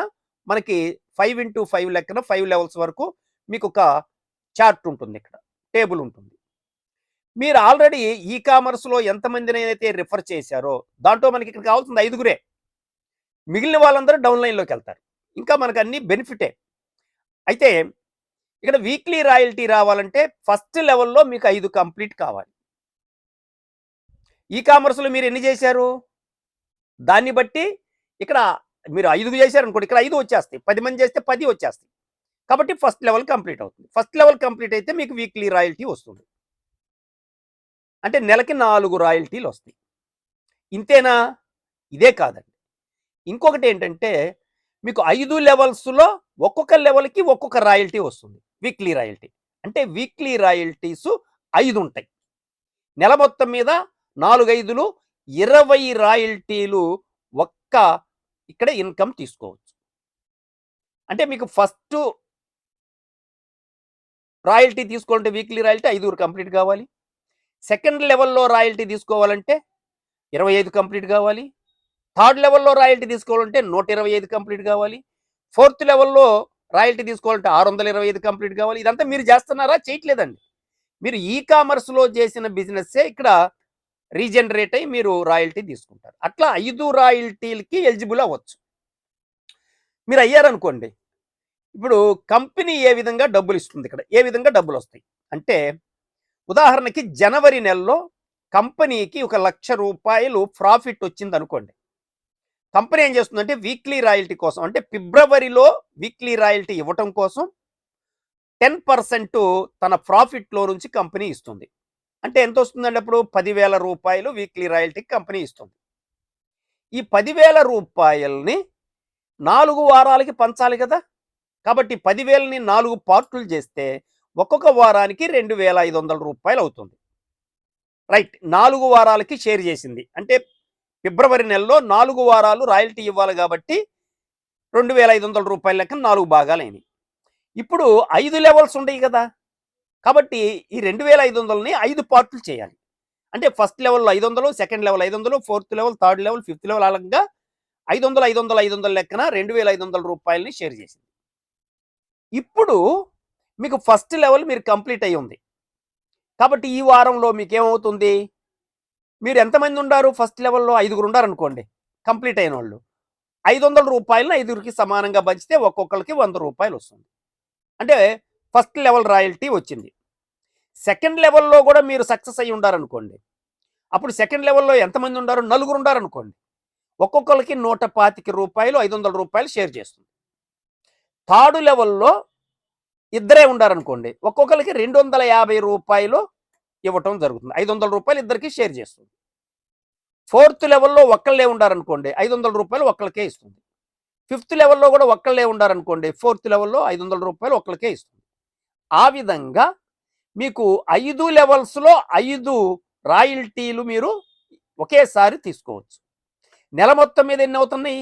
మనకి 5x5 లెక్కన 5 లెవెల్స్ వరకు మీకొక చార్ట్ ఉంటుంది ఇక్కడ. టేబుల్ ఉంటుంది. మీరు ఆల్రెడీ ఈ కామర్స్‌లో ఎంతమందినైతే రిఫర్ చేశారో దాంట్లో మనకి ఇక్కడ కావాల్సింది ఐదుగురే. మిగిలిన వాళ్ళందరూ డౌన్ లైన్‌లోకెళ్తారు. ఇంకా మనకు అన్ని బెనిఫిటే. అయితే ఇక్కడ వీక్లీ రాయల్టీ రావాలంటే ఫస్ట్ లెవెల్‌లో మీకు 5 కంప్లీట్ కావాలి. ఈ కామర్స్‌లో మీరు ఎన్ని చేశారు? దాన్ని బట్టి ఇక్కడ మీరు 5 చేశారనుకోండి, ఇక్కడ 5 వచ్చేస్తాయి. 10 మంది చేస్తే 10 వచ్చేస్తాయి. కాబట్టి ఫస్ట్ లెవెల్ కంప్లీట్ అవుతుంది. ఫస్ట్ లెవెల్ కంప్లీట్ అయితే మీకు వీక్లీ రాయల్టీ వస్తుంది. అంటే నెలకి 4 రాయల్టీలొస్తాయి. ఇంతేనా? ఇదే కాదండి. ఇంకొకటేంటంటే మీకు 5 లెవెల్స్‌లో ఒక్కొక్క లెవెల్‌కి ఒక్కొక్క రాయల్టీ వస్తుంది. Weekly royalty. అంటే వీక్లీ రాయల్టీసు 5 ఉంటాయి. నెల మొత్తం మీద 4, 5లు 20 రాయల్టీలు ఒక్క ఇక్కడ ఇన్‌కమ్ తీసుకోవచ్చు. అంటే మీకు ఫస్టు రాయల్టీ తీసుకోవాలంటే వీక్లీ రాయల్టీ 5 కంప్లీట్ కావాలి. సెకండ్ లెవెల్‌లో రాయల్టీ తీసుకోవాలంటే 25 కంప్లీట్ కావాలి. థర్డ్ లెవెల్‌లో రాయల్టీ తీసుకోవాలంటే 125 కంప్లీట్ కావాలి. ఫోర్త్ లెవెల్‌లో రాయల్టీ తీసుకోవాలంటే 625 కంప్లీట్ కావాలి. ఇదంతా మీరు చేస్తున్నారా? చేయట్లేదండి. మీరు ఈ కామర్స్‌లో చేసిన బిజినెస్సే ఇక్కడ రీజనరేట్ అయ్యి మీరు రాయల్టీ తీసుకుంటారు. అట్లా 5 రాయల్టీలకి ఎలిజిబుల్ అవ్వచ్చు. మీరు అయ్యారనుకోండి. ఇప్పుడు కంపెనీ ఏ విధంగా డబ్బులు ఇస్తుంది ఇక్కడ? ఏ విధంగా డబ్బులొస్తాయి? అంటే ఉదాహరణకి జనవరి నెలలో కంపెనీకి ఒక ₹1,00,000 ప్రాఫిట్ వచ్చిందనుకోండి. కంపెనీ ఏం చేస్తుందంటే వీక్లీ రాయల్టీ కోసం అంటే ఫిబ్రవరిలో వీక్లీ రాయల్టీ ఇవ్వటం కోసం 10% తన ప్రాఫిట్‌లో నుంచి కంపెనీ ఇస్తుంది. అంటే ఎంత వస్తుందండి అప్పుడు? ₹10,000 వీక్లీ రాయల్టీకి కంపెనీ ఇస్తుంది. ఈ ₹10,000ని 4 వారాలకి పంచాలి కదా! కాబట్టి 10,000ని 4 పార్టులు చేస్తే ఒక్కొక్క వారానికి ₹2,500 అవుతుంది. రైట్. 4 వారాలకి షేర్ చేసింది. అంటే ఫిబ్రవరి నెలలో 4 వారాలు రాయల్టీ ఇవ్వాలి కాబట్టి ₹2,500 లెక్కన 4 భాగాలైనయి. ఇప్పుడు 5 లెవెల్స్ ఉండయి కదా! కాబట్టి ఈ 2,500ని 5 పార్టులు చేయాలి. అంటే ఫస్ట్ లెవెల్‌లో 500, second level 500, fourth level, third level, fifth level అలంగా 500, 500, 500 లెక్కన ₹2,500ని షేర్ చేసింది. ఇప్పుడు మీకు ఫస్ట్ లెవెల్ మీరు కంప్లీట్ అయ్యి ఉంది. కాబట్టి ఈ వారంలో మీకేమవుతుంది? మీరు ఎంతమంది ఉండారు ఫస్ట్ లెవెల్‌లో? 5గురు ఉండారనుకోండి. కంప్లీట్ అయినోళ్ళు. ₹500ని 5గురికి సమానంగా పంచితే ఒక్కొక్కళ్ళకి ₹100 వస్తుంది. అంటే ఫస్ట్ లెవెల్ రాయల్టీ వచ్చింది. సెకండ్ లెవెల్‌లో కూడా మీరు సక్సెస్ అయ్యి ఉండారనుకోండి. అప్పుడు సెకండ్ లెవెల్‌లో ఎంతమంది ఉండారు? నలుగురు ఉండారనుకోండి. ఒక్కొక్కళ్ళకి ₹125, ₹500 షేర్ చేస్తుంది. థర్డ్ లెవెల్‌లో ఇద్దరే ఉండారనుకోండి. ఒక్కొక్కళ్ళకి ₹250 ఇవ్వటం జరుగుతుంది. ₹500 ఇద్దరికి షేర్ చేస్తుంది. ఫోర్త్ లెవెల్‌లో ఒక్కళ్ళే ఉండారనుకోండి. ₹500 ఒక్కళ్ళకే ఇస్తుంది. ఫిఫ్త్ లెవెల్‌లో కూడా ఒక్కళ్ళే ఉండారనుకోండి. ఫోర్త్ లెవెల్‌లో ₹500 ఒక్కళ్ళకే ఇస్తుంది. ఆ విధంగా మీకు 5 లెవెల్స్‌లో 5 రాయల్టీలు మీరు ఒకేసారి తీసుకోవచ్చు. నెల మొత్తం మీద ఎన్ని అవుతున్నాయి?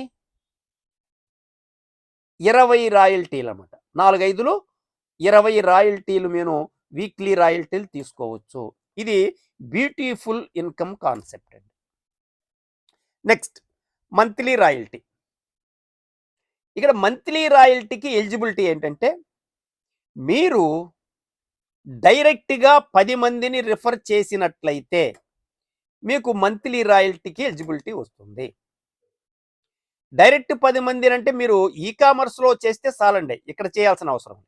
20 రాయల్టీలన్నమాట. 4, 5లు 20 రాయల్టీలు మీరు వీక్లీ రాయల్టీలు తీసుకోవచ్చు. ఇది బ్యూటిఫుల్ ఇన్‌కమ్ కాన్సెప్ట్ అండి. Next monthly royalty. ఇక్కడ మంత్లీ రాయల్టీకి ఎలిజిబిలిటీ ఏంటంటే మీరు డైరెక్ట్‌గా 10 మందిని రిఫర్ చేసినట్లయితే మీకు మంత్లీ రాయల్టీకి ఎలిజిబిలిటీ వస్తుంది. డైరెక్ట్ 10 మందినంటే మీరు ఈ కామర్స్‌లో చేస్తే చాలండి. ఇక్కడ చేయాల్సిన అవసరం లేదు.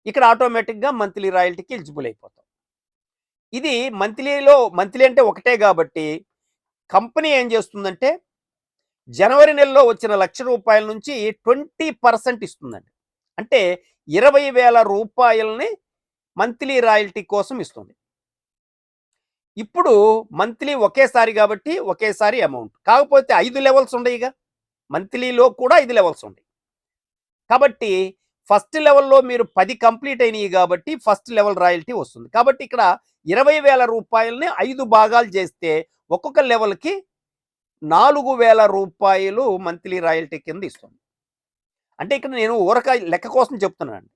ఇక్కడ ఆటోమేటిక్‌గా మంత్లీ రాయల్టీకి ఎలిజిబుల్ అయిపోతాం. ఇది మంత్లీ అంటే ఒకటే కాబట్టి కంపెనీ ఏం చేస్తుందంటే జనవరి నెలలో వచ్చిన ₹1,00,000 నుంచి 20% ఇస్తుందండి. అంటే ₹20,000 మంత్లీ రాయల్టీ కోసం ఇస్తుంది. ఇప్పుడు మంత్లీ ఒకేసారి కాబట్టి ఒకేసారి అమౌంట్. కాకపోతే 5 లెవెల్స్ ఉండయిగా. మంత్లీలో కూడా 5 లెవెల్స్ ఉంటాయి. కాబట్టి ఫస్ట్ లెవెల్‌లో మీరు 10 కంప్లీట్ అయినాయి కాబట్టి ఫస్ట్ లెవెల్ రాయల్టీ వస్తుంది. కాబట్టి ఇక్కడ 20,000 రూపాయలని 5 భాగాలు చేస్తే ఒక్కొక్క లెవెల్‌కి 4,000 రూపాయలు మంత్లీ రాయల్టీ కింద ఇస్తుంది. అంటే ఇక్కడ నేను ఊరక లెక్క కోసం చెప్తున్నానండి.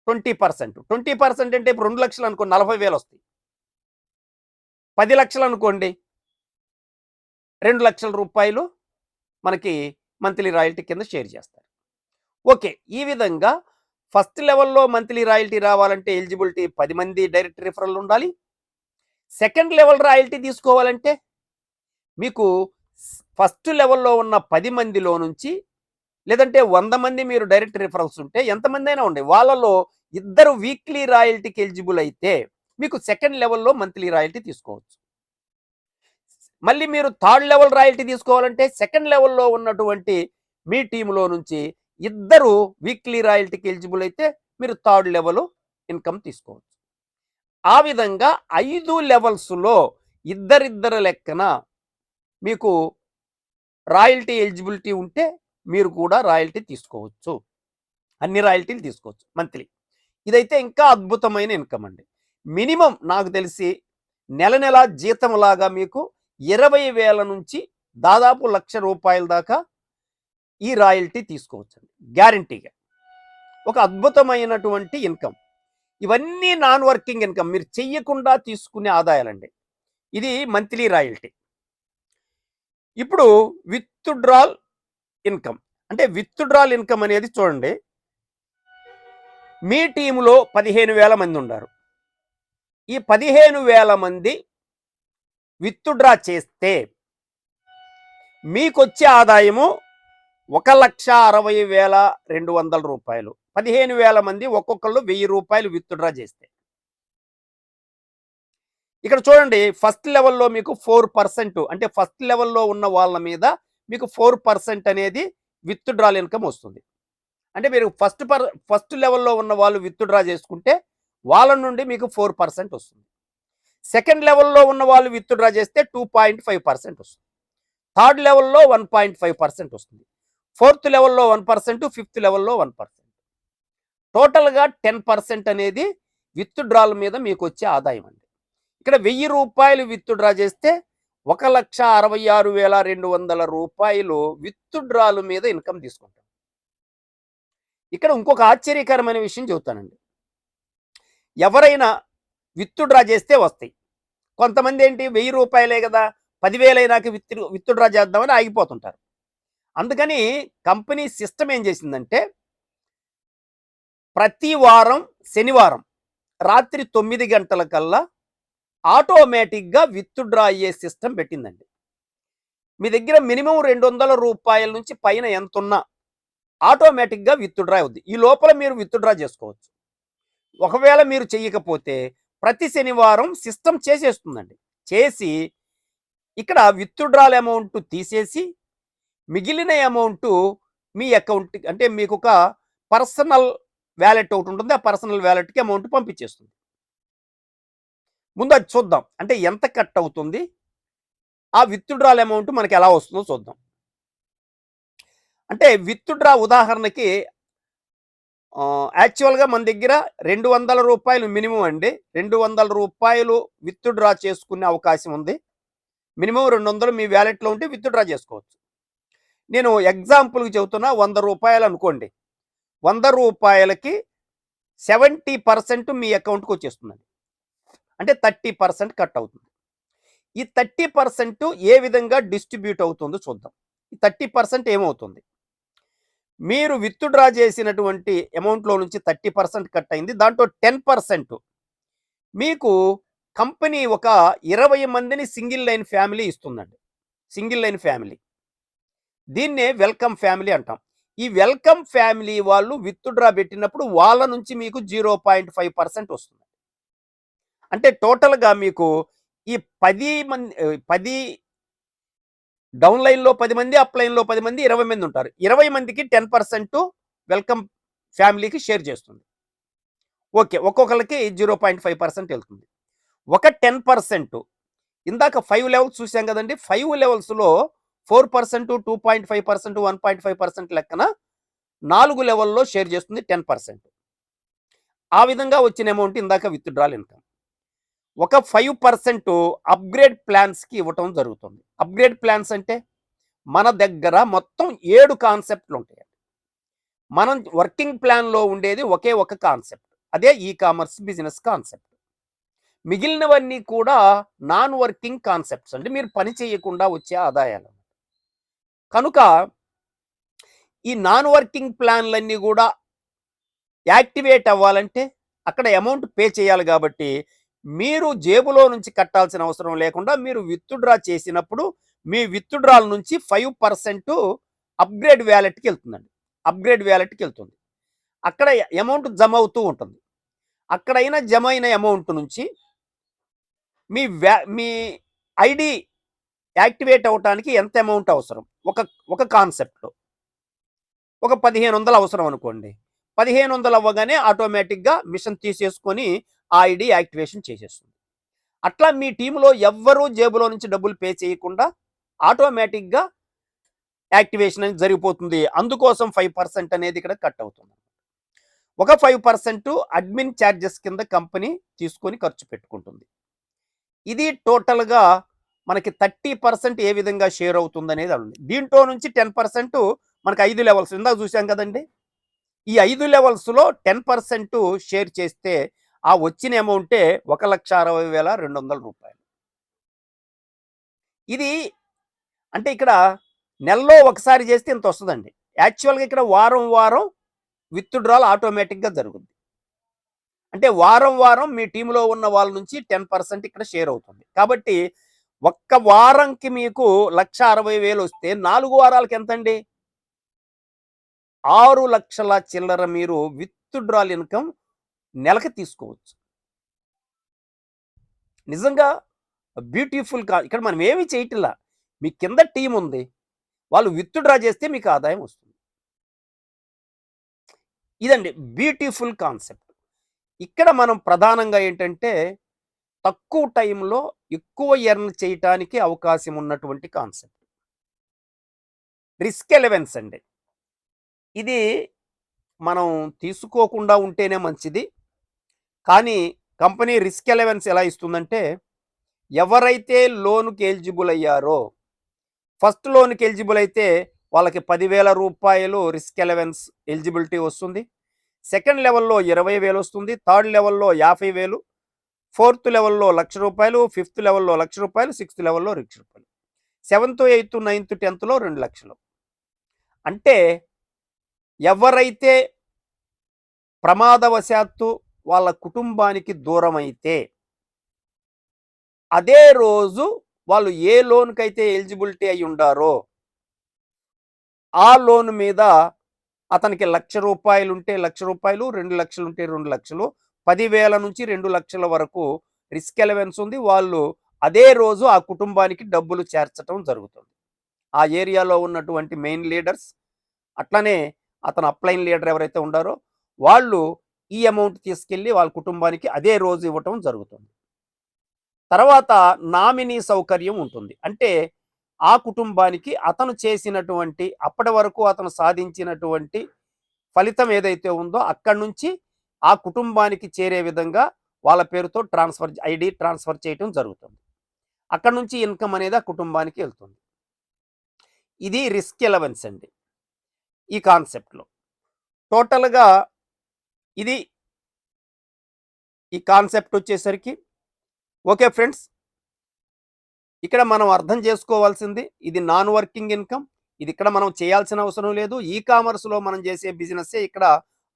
20%. 20% అంటే ఇప్పుడు 2,00,000 అనుకోండి 40,000 వస్తాయి. 10,00,000 అనుకోండి 2,00,000 రూపాయలు మనకి మంత్లీ రాయల్టీ కింద షేర్ చేస్తారు. ఓకే. ఈ విధంగా ఫస్ట్ లెవెల్‌లో మంత్లీ రాయల్టీ రావాలంటే ఎలిజిబిలిటీ 10 మంది డైరెక్ట్ రిఫరల్ ఉండాలి. సెకండ్ లెవెల్ రాయల్టీ తీసుకోవాలంటే మీకు ఫస్ట్ లెవెల్‌లో ఉన్న 10 మందిలో నుంచి లేదంటే 100 మంది మీరు డైరెక్ట్ రిఫరల్స్ ఉంటే ఎంతమంది అయినా ఉండే వాళ్ళలో ఇద్దరు వీక్లీ రాయల్టీకి ఎలిజిబుల్ అయితే మీకు సెకండ్ లెవెల్‌లో మంత్లీ రాయల్టీ తీసుకోవచ్చు. మళ్ళీ మీరు థర్డ్ లెవెల్ రాయల్టీ తీసుకోవాలంటే సెకండ్ లెవెల్‌లో ఉన్నటువంటి మీ టీంలో నుంచి ఇద్దరు వీక్లీ రాయల్టీకి ఎలిజిబుల్ అయితే మీరు థర్డ్ లెవెల్ ఇన్కమ్ తీసుకోవచ్చు. ఆ విధంగా 5 లెవెల్స్‌లో ఇద్దరిద్దరు లెక్కన మీకు రాయల్టీ ఎలిజిబిలిటీ ఉంటే మీరు కూడా రాయల్టీ తీసుకోవచ్చు. అన్ని రాయల్టీలు తీసుకోవచ్చు మంత్లీ. ఇదైతే ఇంకా అద్భుతమైన ఇన్కమ్ అండి. మినిమం నాకు తెలిసి నెల నెల జీతంలాగా మీకు 20,000 నుంచి దాదాపు 1,00,000 రూపాయల దాకా ఈ రాయల్టీ తీసుకోవచ్చండి గ్యారంటీగా. ఒక అద్భుతమైనటువంటి ఇన్కమ్. ఇవన్నీ నాన్ వర్కింగ్ ఇన్కమ్ మీరు చెయ్యకుండా తీసుకునే ఆదాయాలండి. ఇది మంత్లీ రాయల్టీ. ఇప్పుడు విత్‌డ్రాల్ ఇన్కమ్. అంటే విత్‌డ్రాల్ ఇన్కమ్ అనేది చూడండి. మీ టీములో 15,000 మంది ఉన్నారు. ఈ 15,000 మంది విత్‌డ్రా చేస్తే మీకొచ్చే ఆదాయము 1,60,200 రూపాయలు. 15,000 మంది ఒక్కొక్కళ్ళు 1,000 రూపాయలు విత్‌డ్రా చేస్తే. ఇక్కడ చూడండి ఫస్ట్ లెవెల్‌లో మీకు 4% అంటే ఫస్ట్ లెవెల్‌లో ఉన్న వాళ్ళ మీద మీకు 4% అనేది విత్‌డ్రాల్ ఇన్కమ్ వస్తుంది. అంటే మీరు ఫస్ట్ లెవెల్‌లో ఉన్న వాళ్ళు విత్‌డ్రా చేసుకుంటే వాళ్ళ నుండి మీకు 4% వస్తుంది. సెకండ్ లెవెల్‌లో ఉన్న వాళ్ళు విత్‌డ్రా చేస్తే 2.5% వస్తుంది. థర్డ్ లెవెల్‌లో 1.5% వస్తుంది. ఫోర్త్ లెవెల్‌లో 1%, ఫిఫ్త్ లెవెల్‌లో 1%. టోటల్‌గా 10% అనేది విత్‌డ్రాల్ మీద మీకు వచ్చే ఆదాయం అండి. ఇక్కడ 1,000 రూపాయలు విత్‌డ్రా చేస్తే 1,66,200 రూపాయలు విత్‌డ్రాల్ మీద ఇన్కమ్ తీసుకుంటాం. ఇక్కడ ఇంకొక ఆశ్చర్యకరమైన విషయం చెబుతానండి. ఎవరైనా విత్‌డ్రా చేస్తే వస్తాయి. కొంతమంది ఏంటి 1,000 రూపాయలే కదా 10,000 అయినాక విత్‌డ్రా చేద్దామని ఆగిపోతుంటారు. అందుకని కంపెనీ సిస్టమ్ ఏం చేసిందంటే ప్రతి వారం శనివారం రాత్రి 9 గంటలకల్లా ఆటోమేటిక్‌గా విత్‌డ్రా అయ్యే సిస్టమ్ పెట్టిందండి. మీ దగ్గర మినిమం 200 రూపాయల నుంచి పైన ఎంతున్నా ఆటోమేటిక్‌గా విత్‌డ్రా అవుద్ది. ఈ లోపల మీరు విత్‌డ్రా చేసుకోవచ్చు. ఒకవేళ మీరు చెయ్యకపోతే ప్రతి శనివారం సిస్టమ్ చేసేస్తుందండి. చేసి ఇక్కడ విత్‌డ్రాల్ అమౌంట్ తీసేసి మిగిలిన అమౌంట్ మీ అకౌంట్ అంటే మీకు ఒక పర్సనల్ వాలెట్ ఒకటి ఉంటుంది. ఆ పర్సనల్ వాలెట్‌కి అమౌంట్ పంపించేస్తుంది. ముందు అది చూద్దాం. అంటే ఎంత కట్ అవుతుంది? ఆ విత్‌డ్రాల్ అమౌంట్ మనకి ఎలా వస్తుందో చూద్దాం. అంటే విత్‌డ్రా ఉదాహరణకి యాక్చువల్‌గా మన దగ్గర 200 రూపాయలు మినిమమ్ అండి. 200 రూపాయలు విత్‌డ్రా చేసుకునే అవకాశం ఉంది. మినిమమ్ 200 మీ వాలెట్‌లో ఉంటే విత్‌డ్రా చేసుకోవచ్చు. నేను ఎగ్జాంపుల్‌కి చెబుతున్నా 100 రూపాయలు అనుకోండి. 100 రూపాయలకి 70% మీ అకౌంట్‌కి వచ్చేస్తుందండి. అంటే 30% కట్ అవుతుంది. ఈ 30% ఏ విధంగా డిస్ట్రిబ్యూట్ అవుతుందో చూద్దాం. ఈ 30% ఏమవుతుంది? మీరు విత్‌డ్రా చేసినటువంటి అమౌంట్‌లో నుంచి 30% కట్ అయింది. దాంట్లో 10% మీకు కంపెనీ ఒక 20 మందిని సింగిల్ లైన్ ఫ్యామిలీ ఇస్తుందండి. Single line family. దీన్నే వెల్కమ్ ఫ్యామిలీ అంటాం. ఈ వెల్కమ్ ఫ్యామిలీ వాళ్ళు విత్‌డ్రా పెట్టినప్పుడు వాళ్ళ నుంచి మీకు 0.5% వస్తుంది. అంటే టోటల్‌గా మీకు ఈ 10 డౌన్ లైన్‌లో 10 మంది, అప్ లైన్‌లో 10 మంది, 20 మంది ఉంటారు. 20 మందికి 10% వెల్కమ్ ఫ్యామిలీకి షేర్ చేస్తుంది. ఓకే. ఒక్కొక్కళ్ళకి 0.5% వెళ్తుంది. ఒక 10% ఇందాక 5 లెవెల్స్ చూసాం కదండీ! 5 లెవెల్స్‌లో 4%, 2.5%, 1.5% లెక్కన 4 లెవెల్‌లో షేర్ చేస్తుంది 10%. ఆ విధంగా వచ్చిన అమౌంట్ ఇందాక విత్‌డ్రాయల్ ఇన్‌కమ్. ఒక 5% అప్‌గ్రేడ్ ప్లాన్స్‌కి ఇవ్వటం జరుగుతుంది. అప్‌గ్రేడ్ ప్లాన్స్ అంటే మన దగ్గర మొత్తం 7 కాన్సెప్ట్‌లుంటాయి. మనం వర్కింగ్ ప్లాన్‌లో ఉండేది ఒకే ఒక కాన్సెప్ట్. అదే ఈ కామర్స్ బిజినెస్ కాన్సెప్ట్. మిగిలినవన్నీ కూడా నాన్ వర్కింగ్ కాన్సెప్ట్స్ అండి. మీరు పని చేయకుండా వచ్చే ఆదాయాలు. కనుక ఈ నాన్ వర్కింగ్ ప్లాన్‌లన్నీ గూడా యాక్టివేట్ అవ్వాలంటే అక్కడ అమౌంట్ పే చేయాలి గాబట్టి, మీరు జేబులో నుంచి కట్టాల్సిన అవసరం లేకుండా మీరు విత్‌డ్రా చేసినప్పుడు మీ విత్‌డ్రాల్ నుంచి 5% అప్‌గ్రేడ్ వాలెట్‌కెళ్తుందండి. అప్‌గ్రేడ్ వాలెట్‌కెళ్తుంది. అక్కడ అమౌంట్ జమ అవుతూ ఉంటుంది. అక్కడైన జమ అయిన అమౌంట్ నుంచి మీ ఐడీ యాక్టివేట్ అవ్వటానికి ఎంత అమౌంట్ అవసరం? ఒక ఒక కాన్సెప్ట్‌లో. ఒక 1500 అవసరం అనుకోండి. 1500 అవ్వగానే ఆటోమేటిక్‌గా మిషన్ తీసేసుకొని ఆ ఐడీ యాక్టివేషన్ చేసేస్తుంది. అట్లా మీ టీమ్‌లో ఎవ్వరూ జేబులో నుంచి డబ్బులు పే చేయకుండా ఆటోమేటిక్‌గా యాక్టివేషన్ అనేది జరిగిపోతుంది. అందుకోసం 5% అనేది ఇక్కడ కట్ అవుతుంది. ఒక 5% అడ్మిన్ చార్జెస్ కింద కంపెనీ తీసుకొని ఖర్చు పెట్టుకుంటుంది. ఇది టోటల్‌గా మనకి 30% ఏ విధంగా షేర్ అవుతుందనేది ఉంది. దీంట్లో నుంచి 10% మనకు 5 లెవెల్స్ ఇందాక చూసాం కదండీ! ఈ 5 లెవెల్స్‌లో 10% షేర్ చేస్తే ఆ వచ్చిన అమౌంటే రూ. 1,60,200. ఇది అంటే ఇక్కడ నెలలో ఒకసారి చేస్తే ఇంతొస్తదండి. యాక్చువల్‌గా ఇక్కడ వారం, వారం విత్‌డ్రాల్ ఆటోమేటిక్‌గా జరుగుద్ది. అంటే వారం, వారం మీ టీమ్‌లో ఉన్న వాళ్ళ నుంచి 10% ఇక్కడ షేర్ అవుతుంది. కాబట్టి ఒక్క వారంకి మీకు 1,60,000 వస్తే 4 వారాలకి ఎంతండి? 6,00,000 చిల్లర మీరు విత్‌డ్రాల్ ఇన్‌కమ్ నెలకి తీసుకోవచ్చు. నిజంగా బ్యూటిఫుల్ ఇక్కడ మనం ఏమి చేయట్లా. మీ కింద టీమ్ ఉంది. వాళ్ళు విత్‌డ్రా చేస్తే మీకు ఆదాయం వస్తుంది. ఇదండి బ్యూటిఫుల్ కాన్సెప్ట్. ఇక్కడ మనం ప్రధానంగా ఏంటంటే తక్కువ టైంలో ఎక్కువ ఎర్న్ చేయటానికి అవకాశం ఉన్నటువంటి కాన్సెప్ట్. రిస్క్ ఎలవెన్స్ అండి. ఇది మనం తీసుకోకుండా ఉంటేనే మంచిది. కానీ కంపెనీ రిస్క్ ఎలవెన్స్ ఎలా ఇస్తుందంటే ఎవరైతే లోన్‌కి ఎలిజిబుల్ అయ్యారో ఫస్ట్ లోన్‌కి ఎలిజిబుల్ అయితే వాళ్ళకి రూ. 10,000 రిస్క్ ఎలవెన్స్ ఎలిజిబిలిటీ వస్తుంది. సెకండ్ లెవెల్‌లో 20,000 వస్తుంది. థర్డ్ లెవెల్‌లో 50,000, ఫోర్త్ లెవెల్‌లో రూ. 1,00,000, ఫిఫ్త్ లెవెల్‌లో రూ. 1,00,000, సిక్స్త్ లెవెల్‌లో రూ. 1,00,000. సెవెంత్, ఎయిత్, నైన్త్, 10థ్‌లో 2,00,000. అంటే ఎవరైతే ప్రమాదవశాత్తు వాళ్ళ కుటుంబానికి దూరమైతే అదే రోజు వాళ్ళు ఏ లోన్‌కైతే ఎలిజిబిలిటీ అయ్యి ఉండారో ఆ లోన్ మీద అతనికి రూ. 1,00,000 ఉంటే రూ. 1,00,000, 2,00,000 ఉంటే 2,00,000, 10,000 నుంచి 2,00,000 వరకు రిస్క్ ఎలవెన్స్ ఉంది. వాళ్ళు అదే రోజు ఆ కుటుంబానికి డబ్బులు చేర్చటం జరుగుతుంది. ఆ ఏరియాలో ఉన్నటువంటి మెయిన్ లీడర్స్ అట్లనే అతను అప్లైన్ లీడర్ ఎవరైతే ఉండారో వాళ్ళు ఈ అమౌంట్ తీసుకెళ్ళి వాళ్ళ కుటుంబానికి అదే రోజు ఇవ్వటం జరుగుతుంది. తర్వాత నామినీ సౌకర్యం ఉంటుంది. అంటే ఆ కుటుంబానికి అతను చేసినటువంటి అప్పటి వరకు అతను సాధించినటువంటి ఫలితం ఏదైతే ఉందో అక్కడి నుంచి ఆ కుటుంబానికి చేరే విధంగా వాళ్ళ పేరుతో ఐడీ ట్రాన్స్ఫర్ చేయటం జరుగుతుంది. అక్కడి నుంచి ఇన్కమ్ అనేది ఆ కుటుంబానికి వెళ్తుంది. ఇది రిస్క్ ఎలవెన్స్ అండి ఈ కాన్సెప్ట్‌లో. టోటల్‌గా ఇది ఈ కాన్సెప్ట్ వచ్చేసరికి ఓకే ఫ్రెండ్స్. ఇక్కడ మనం అర్థం చేసుకోవాల్సింది ఇది నాన్ వర్కింగ్ ఇన్కమ్. ఇది ఇక్కడ మనం చేయాల్సిన అవసరం లేదు. ఈ కామర్స్‌లో మనం చేసే బిజినెస్సే ఇక్కడ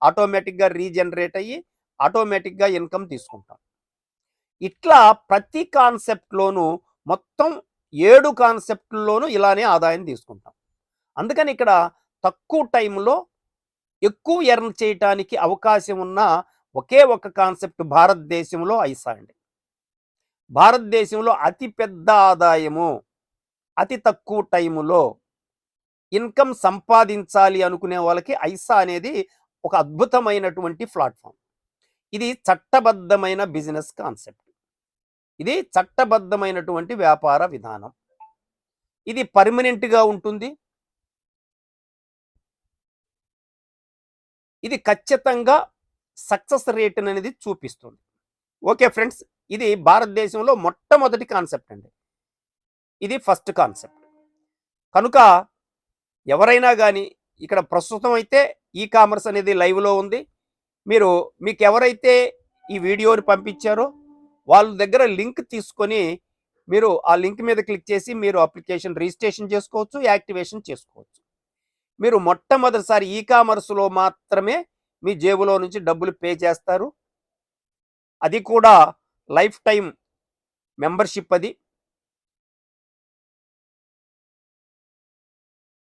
ఆటోమేటిక్‌గా రీజనరేట్ అయ్యి ఆటోమేటిక్‌గా ఇన్కమ్ తీసుకుంటాం. ఇట్లా ప్రతి కాన్సెప్ట్‌లోనూ మొత్తం 7 కాన్సెప్ట్‌ల్లోనూ ఇలానే ఆదాయం తీసుకుంటాం. అందుకని ఇక్కడ తక్కువ టైంలో ఎక్కువ ఎర్న్ చేయటానికి అవకాశం ఉన్న ఒకే ఒక కాన్సెప్ట్ భారతదేశంలో ఐసా అండి. భారతదేశంలో అతి పెద్ద ఆదాయము, అతి తక్కువ టైములో ఇన్కమ్ సంపాదించాలి అనుకునే వాళ్ళకి ఐసా అనేది ఒక అద్భుతమైనటువంటి ప్లాట్‌ఫార్మ్. ఇది చట్టబద్ధమైన బిజినెస్ కాన్సెప్ట్. ఇది చట్టబద్ధమైనటువంటి వ్యాపార విధానం. ఇది పర్మనెంట్‌గా ఉంటుంది. ఇది ఖచ్చితంగా సక్సెస్ రేట్ అనేది చూపిస్తుంది. ఓకే ఫ్రెండ్స్, ఇది భారతదేశంలో మొట్టమొదటి కాన్సెప్ట్ అండి. ఇది ఫస్ట్ కాన్సెప్ట్. కనుక ఎవరైనా గానీ ఇక్కడ ప్రస్తుతం అయితే ఈ కామర్స్ అనేది లైవ్‌లో ఉంది. మీకెవరైతే ఈ వీడియోని పంపించారో వాళ్ళ దగ్గర లింక్ తీసుకొని మీరు ఆ లింక్ మీద క్లిక్ చేసి మీరు అప్లికేషన్ రిజిస్ట్రేషన్ చేసుకోవచ్చు, యాక్టివేషన్ చేసుకోవచ్చు. మీరు మొట్టమొదటిసారి ఈ కామర్స్‌లో మాత్రమే మీ జేబులో నుంచి డబ్బులు పే చేస్తారు. అది కూడా లైఫ్ టైమ్ మెంబర్‌షిప్ అది.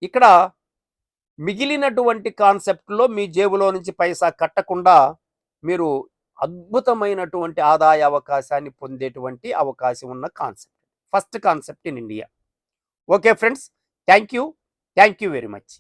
ఇక్కడ మిగిలినటువంటి కాన్సెప్ట్‌లో మీ జేబులో నుంచి పైసా కట్టకుండా మీరు అద్భుతమైనటువంటి ఆదాయ అవకాశాన్ని పొందేటువంటి అవకాశం ఉన్న concept. First concept in India. Okay friends, thank you. Thank you very much.